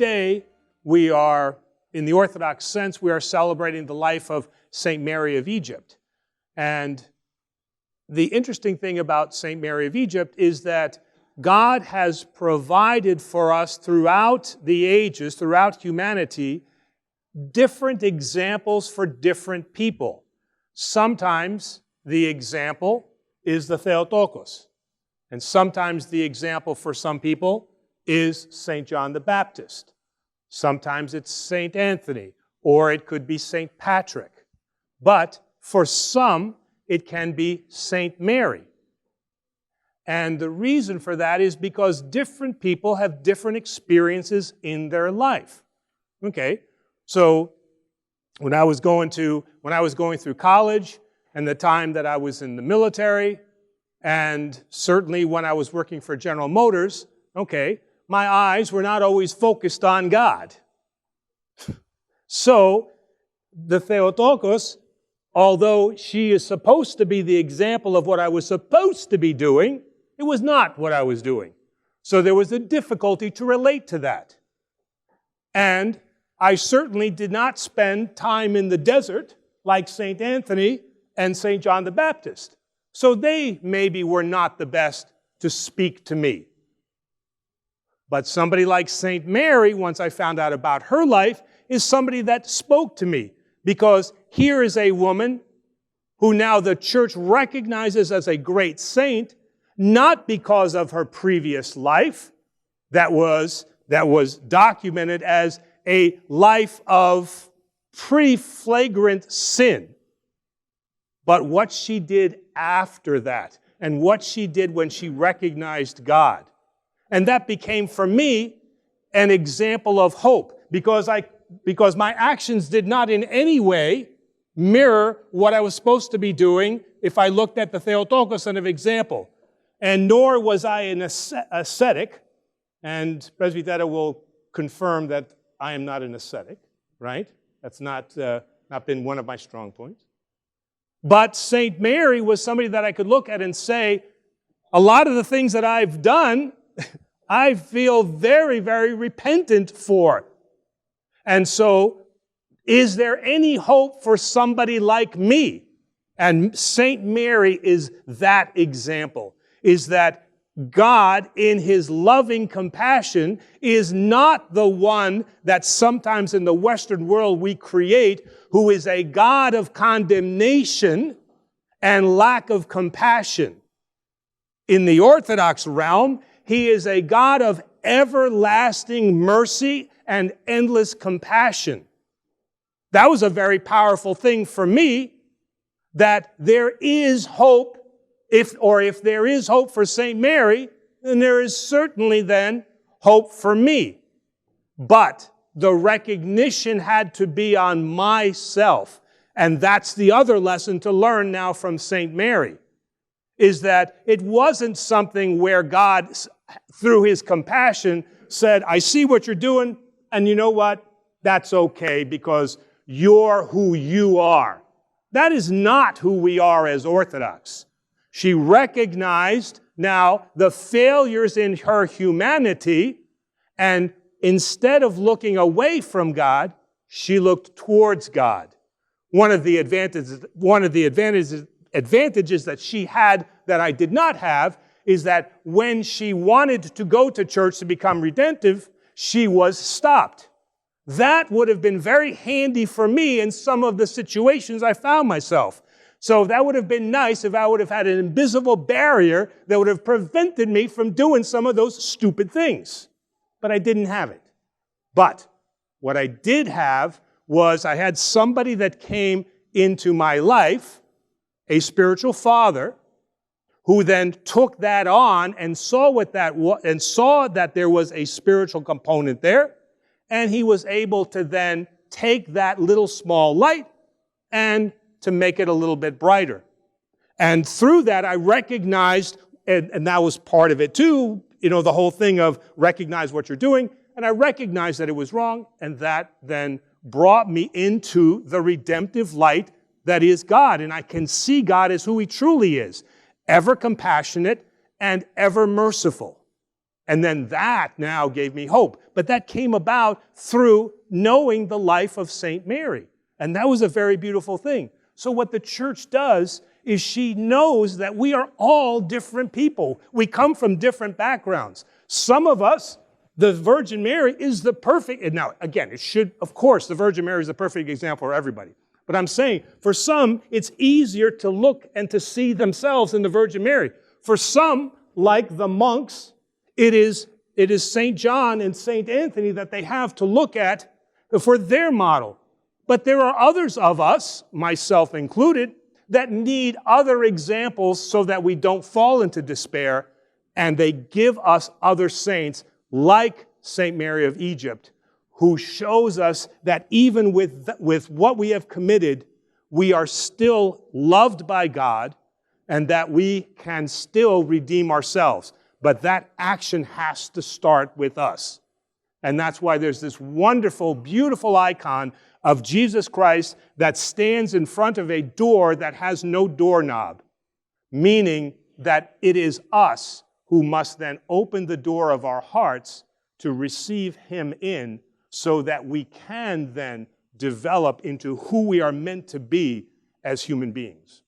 today we are, in the Orthodox sense, we are celebrating the life of St. Mary of Egypt. And the interesting thing about St. Mary of Egypt is that God has provided for us throughout the ages, throughout humanity, different examples for different people. Sometimes the example is the Theotokos. And sometimes the example for some people is St. John the Baptist. Sometimes it's St. Anthony, or it could be St. Patrick. But for some, it can be St. Mary. And the reason for that is because different people have different experiences in their life. Okay, so when I was going through college, and the time that I was in the military, and certainly when I was working for General Motors, okay, my eyes were not always focused on God. So the Theotokos, although she is supposed to be the example of what I was supposed to be doing, it was not what I was doing. So there was a difficulty to relate to that. And I certainly did not spend time in the desert like St. Anthony and St. John the Baptist. So they maybe were not the best to speak to me. But somebody like St. Mary, once I found out about her life, is somebody that spoke to me. Because here is a woman who now the church recognizes as a great saint, not because of her previous life that was documented as a life of pretty flagrant sin, but what she did after that and what she did when she recognized God. And that became for me an example of hope because my actions did not in any way mirror what I was supposed to be doing if I looked at the Theotokos as an example. And nor was I an ascetic, and Presbytera will confirm that I am not an ascetic, right? That's not been one of my strong points. But St. Mary was somebody that I could look at and say, a lot of the things that I've done, I feel very, very repentant for. And so, is there any hope for somebody like me? And St. Mary is that example. Is that God, in His loving compassion, is not the one that sometimes in the Western world we create, who is a God of condemnation and lack of compassion. In the Orthodox realm, He is a God of everlasting mercy and endless compassion. That was a very powerful thing for me, that there is hope. If there is hope for St. Mary, then there is certainly then hope for me. But the recognition had to be on myself. And that's the other lesson to learn now from St. Mary, is that it wasn't something where God, through His compassion, said, I see what you're doing, and you know what? That's okay because you're who you are. That is not who we are as Orthodox. She recognized now the failures in her humanity, and instead of looking away from God, she looked towards God. One of the advantages that she had that I did not have is that when she wanted to go to church to become redemptive, she was stopped. That would have been very handy for me in some of the situations I found myself. So that would have been nice if I would have had an invisible barrier that would have prevented me from doing some of those stupid things. But I didn't have it. But what I did have was I had somebody that came into my life, a spiritual father, who then took that on and saw what that was, and saw that there was a spiritual component there, and he was able to then take that little small light and to make it a little bit brighter. And through that, I recognized, and that was part of it too, the whole thing of recognize what you're doing, and I recognized that it was wrong, and that then brought me into the redemptive light that is God, and I can see God as who He truly is, ever compassionate and ever merciful. And then that now gave me hope. But that came about through knowing the life of St. Mary. And that was a very beautiful thing. So what the church does is she knows that we are all different people. We come from different backgrounds. Some of us, the Virgin Mary is the perfect, and now again, of course, the Virgin Mary is the perfect example for everybody. But I'm saying, for some, it's easier to look and to see themselves in the Virgin Mary. For some, like the monks, it is St. John and St. Anthony that they have to look at for their model. But there are others of us, myself included, that need other examples so that we don't fall into despair, and they give us other saints like St. Mary of Egypt, who shows us that even with what we have committed, we are still loved by God and that we can still redeem ourselves. But that action has to start with us. And that's why there's this wonderful, beautiful icon of Jesus Christ that stands in front of a door that has no doorknob, meaning that it is us who must then open the door of our hearts to receive him in so that we can then develop into who we are meant to be as human beings.